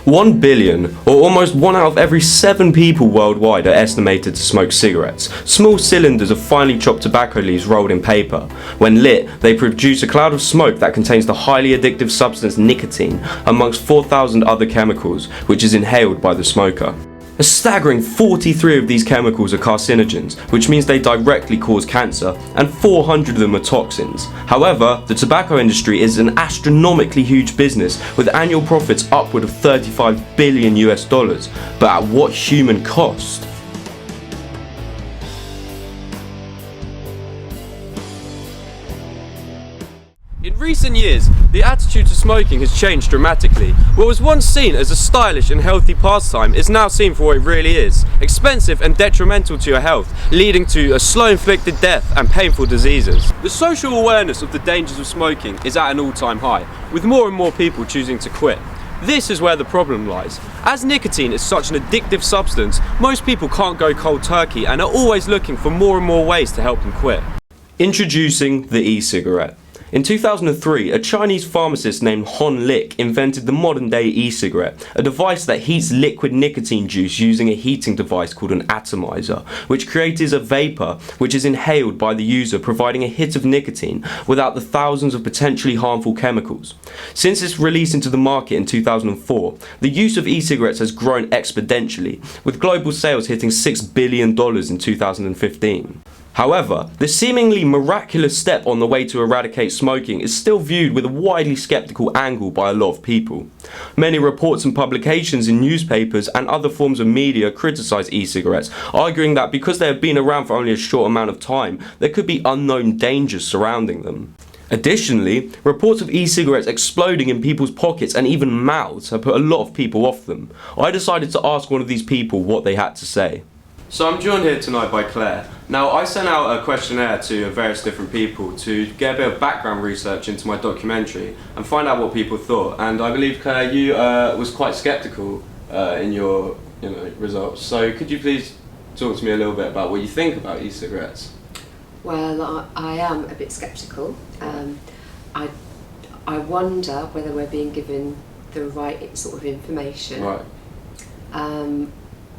1 billion, or almost 1 out of every 7 people worldwide, are estimated to smoke cigarettes. Small cylinders of finely chopped tobacco leaves rolled in paper. When lit, they produce a cloud of smoke that contains the highly addictive substance nicotine, amongst 4,000 other chemicals, which is inhaled by the smoker. A staggering 43 of these chemicals are carcinogens, which means they directly cause cancer, and 400 of them are toxins. However, the tobacco industry is an astronomically huge business, with annual profits upward of $35 billion US, but at what human cost? In recent years, the attitude to smoking has changed dramatically. What was once seen as a stylish and healthy pastime is now seen for what it really is: expensive and detrimental to your health, leading to a slow inflicted death and painful diseases. The social awareness of the dangers of smoking is at an all-time high, with more and more people choosing to quit. This is where the problem lies. As nicotine is such an addictive substance, most people can't go cold turkey and are always looking for more and more ways to help them quit. Introducing the e-cigarette. In 2003, a Chinese pharmacist named Hon Lik invented the modern-day e-cigarette, a device that heats liquid nicotine juice using a heating device called an atomizer, which creates a vapor which is inhaled by the user, providing a hit of nicotine without the thousands of potentially harmful chemicals. Since its release into the market in 2004, the use of e-cigarettes has grown exponentially, with global sales hitting $6 billion in 2015. However, the seemingly miraculous step on the way to eradicate smoking is still viewed with a widely skeptical angle by a lot of people. Many reports and publications in newspapers and other forms of media criticise e-cigarettes, arguing that because they have been around for only a short amount of time, there could be unknown dangers surrounding them. Additionally, reports of e-cigarettes exploding in people's pockets and even mouths have put a lot of people off them. I decided to ask one of these people what they had to say. So I'm joined here tonight by Claire. Now, I sent out a questionnaire to various different people to get a bit of background research into my documentary and find out what people thought. And I believe, Claire, you was quite sceptical in your results. So could you please talk to me a little bit about what you think about e-cigarettes? Well, I am a bit sceptical. I wonder whether we're being given the right sort of information. Right.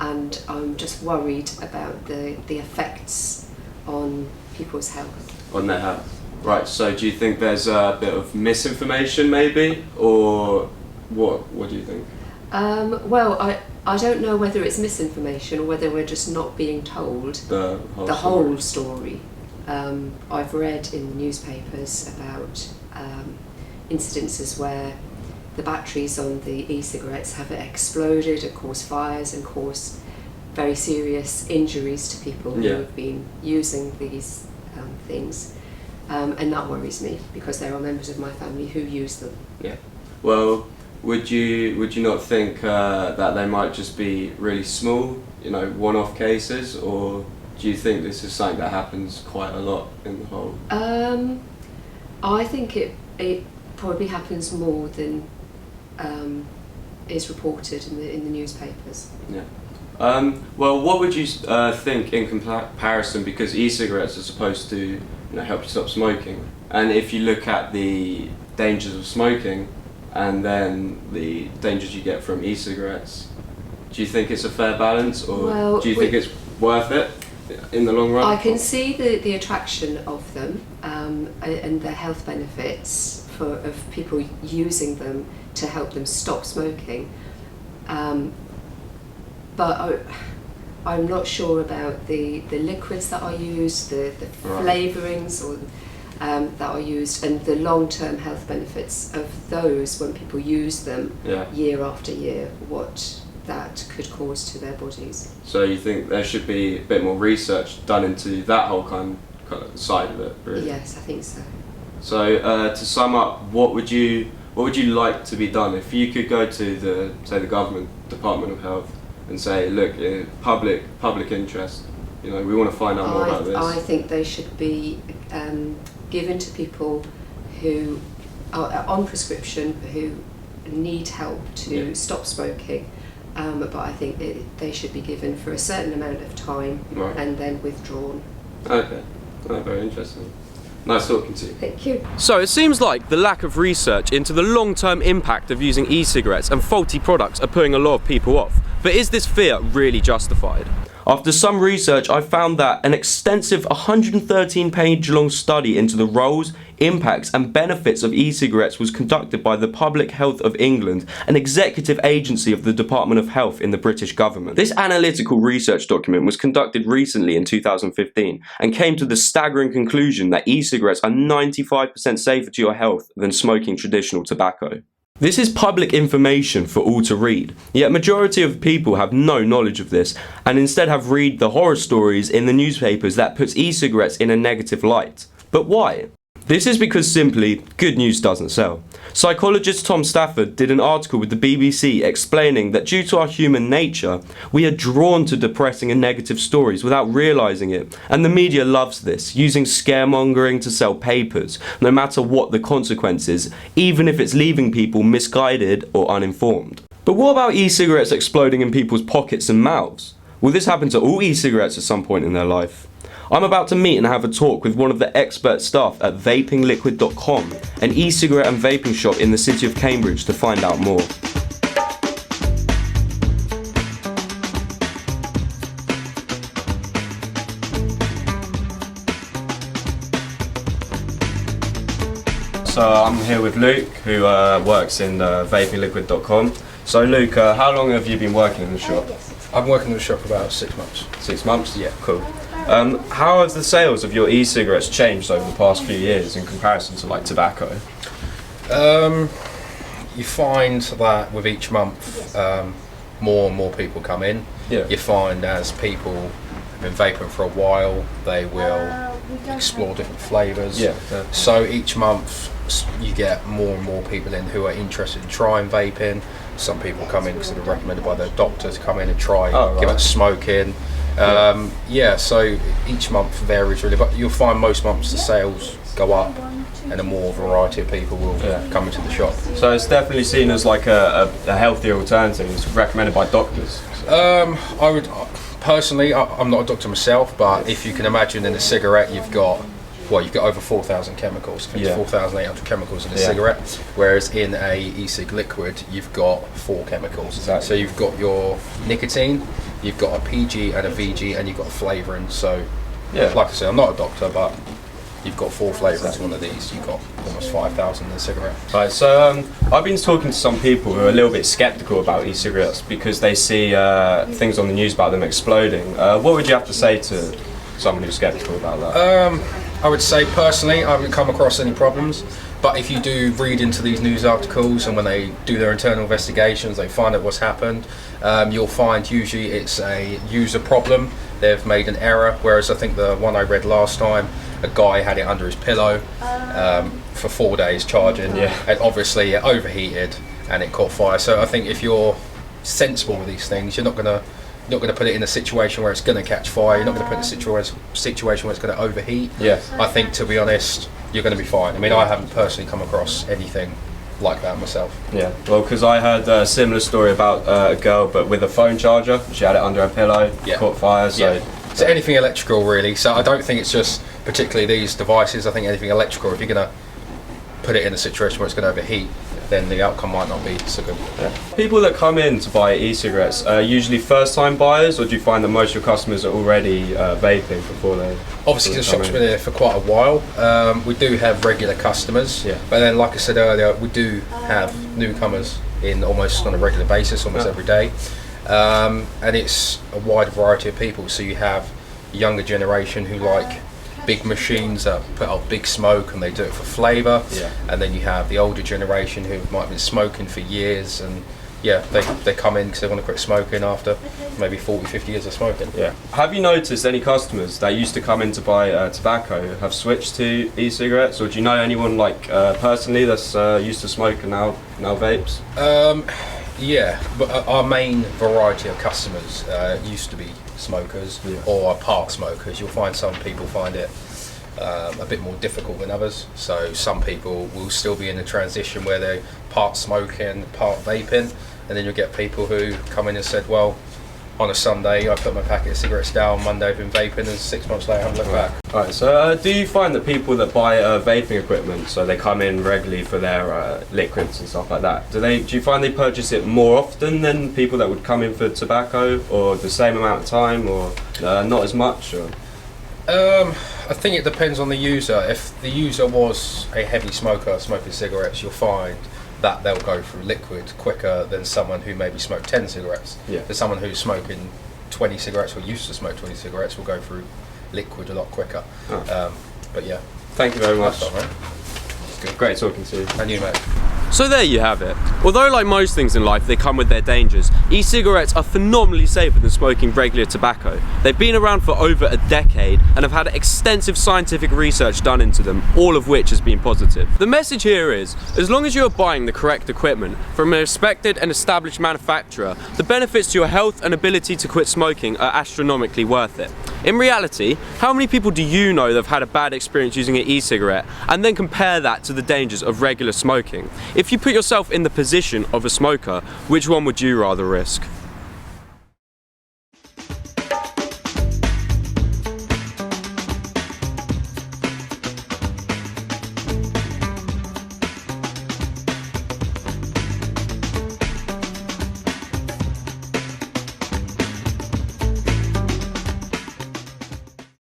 And I'm just worried about the effects on people's health. On their health. Right, so do you think there's a bit of misinformation maybe, or what do you think? Well, I don't know whether it's misinformation or whether we're just not being told the whole story. I've read in the newspapers about incidences where the batteries on the e-cigarettes have exploded and caused fires and caused very serious injuries to people who have been using these things, and that worries me because there are members of my family who use them. Yeah. Well, would you not think that they might just be really small, one-off cases, or do you think this is something that happens quite a lot in the whole? I think it probably happens more than is reported in the newspapers. Yeah. Well, what would you think in comparison, because e-cigarettes are supposed to help you stop smoking, and if you look at the dangers of smoking and then the dangers you get from e-cigarettes, do you think it's a fair balance, or do you think it's worth it in the long run? I can see the attraction of them and the health benefits of people using them to help them stop smoking, but I'm not sure about the liquids that are used, the flavourings that are used, and the long-term health benefits of those when people use them year after year, what that could cause to their bodies. So you think there should be a bit more research done into that whole kind of side of it, really? Yes, I think so. So to sum up, what would you like to be done if you could go to the government Department of Health and say, look, public interest, we want to find out more about this? I think they should be given to people who are on prescription, who need help to stop smoking, but I think they should be given for a certain amount of time and then withdrawn. Okay, very interesting. Nice talking to you. Thank you. So it seems like the lack of research into the long-term impact of using e-cigarettes and faulty products are putting a lot of people off. But is this fear really justified? After some research, I found that an extensive 113-page long study into the roles, impacts and benefits of e-cigarettes was conducted by the Public Health of England, an executive agency of the Department of Health in the British government. This analytical research document was conducted recently in 2015 and came to the staggering conclusion that e-cigarettes are 95% safer to your health than smoking traditional tobacco. This is public information for all to read, yet majority of people have no knowledge of this and instead have read the horror stories in the newspapers that puts e-cigarettes in a negative light. But why? This is because simply, good news doesn't sell. Psychologist Tom Stafford did an article with the BBC explaining that due to our human nature, we are drawn to depressing and negative stories without realising it, and the media loves this, using scaremongering to sell papers, no matter what the consequences, even if it's leaving people misguided or uninformed. But what about e-cigarettes exploding in people's pockets and mouths? Will this happen to all e-cigarettes at some point in their life? I'm about to meet and have a talk with one of the expert staff at vapingliquid.com, an e-cigarette and vaping shop in the city of Cambridge, to find out more. So I'm here with Luke, who works in vapingliquid.com. So Luke, how long have you been working in the shop? I've been working in the shop for about 6 months. 6 months? Yeah. Cool. How have the sales of your e-cigarettes changed over the past few years in comparison to like tobacco? You find that with each month, more and more people come in. Yeah. You find as people have been vaping for a while, they will explore different flavours. Yeah. So each month you get more and more people in who are interested in trying vaping. Some people come in because they're recommended by their doctor to come in and try, give it a smoke in. So each month varies really, but you'll find most months the sales go up and a more variety of people will come into the shop. So it's definitely seen as like a healthier alternative. It's recommended by doctors. I would personally, I'm not a doctor myself, but if you can imagine in a cigarette you've got over 4,000 chemicals. I think it's 4,800 chemicals in a cigarette, whereas in a e-cig liquid you've got 4 chemicals. Exactly. So you've got your nicotine, you've got a PG and a VG, and you've got a flavouring. So, like I said, I'm not a doctor, but you've got 4 flavours in one of these. You've got almost 5,000 in a cigarette. Right. So I've been talking to some people who are a little bit sceptical about e-cigarettes because they see things on the news about them exploding. What would you have to say to someone who's sceptical about that? I would say personally, I haven't come across any problems. But if you do read into these news articles and when they do their internal investigations, they find out what's happened, you'll find usually it's a user problem. They've made an error, whereas I think the one I read last time, a guy had it under his pillow for 4 days charging, and obviously it overheated and it caught fire. So I think if you're sensible with these things, you're not going to put it in a situation where it's going to catch fire. You're not going to put it in a situation where it's going to overheat. I think, to be honest, you're going to be fine. I mean, I haven't personally come across anything like that myself. Yeah, well, because I heard a similar story about a girl, but with a phone charger. She had it under her pillow, caught fire. So anything electrical, really. So I don't think it's just particularly these devices. I think anything electrical, if you're going to put it in a situation where it's going to overheat, then the outcome might not be so good. People that come in to buy e-cigarettes are usually first-time buyers, or do you find that most of your customers are already vaping before they? Obviously, the shop's been here for quite a while. We do have regular customers, but then, like I said earlier, we do have newcomers in almost on a regular basis, almost every day, and it's a wide variety of people. So you have younger generation who like big machines that put out big smoke and they do it for flavour, and then you have the older generation who might have been smoking for years and they come in because they want to quit smoking after maybe 40-50 years of smoking. Have you noticed any customers that used to come in to buy tobacco have switched to e-cigarettes, or do you know anyone like personally that's used to smoke and now vapes? But our main variety of customers used to be smokers or part smokers. You'll find some people find it a bit more difficult than others. So some people will still be in a transition where they're part smoking, part vaping, and then you'll get people who come in and said, well, on a Sunday, I put my packet of cigarettes down. Monday, I've been vaping, and 6 months later, I haven't looked back. Alright, so do you find that people that buy vaping equipment, so they come in regularly for their liquids and stuff like that, do you find they purchase it more often than people that would come in for tobacco, or the same amount of time, or not as much? Or? I think it depends on the user. If the user was a heavy smoker smoking cigarettes, you'll find that they'll go through liquid quicker than someone who maybe smoked 10 cigarettes. Yeah. There's someone who's smoking 20 cigarettes or used to smoke 20 cigarettes will go through liquid a lot quicker. Oh. But yeah. Thank you very much. That's all right. Good. Great talking to you. And you, mate. So there you have it. Although like most things in life, they come with their dangers, e-cigarettes are phenomenally safer than smoking regular tobacco. They've been around for over a decade and have had extensive scientific research done into them, all of which has been positive. The message here is, as long as you are buying the correct equipment from a respected and established manufacturer, the benefits to your health and ability to quit smoking are astronomically worth it. In reality, how many people do you know that have had a bad experience using an e-cigarette and then compare that to the dangers of regular smoking? If you put yourself in the position of a smoker, which one would you rather risk?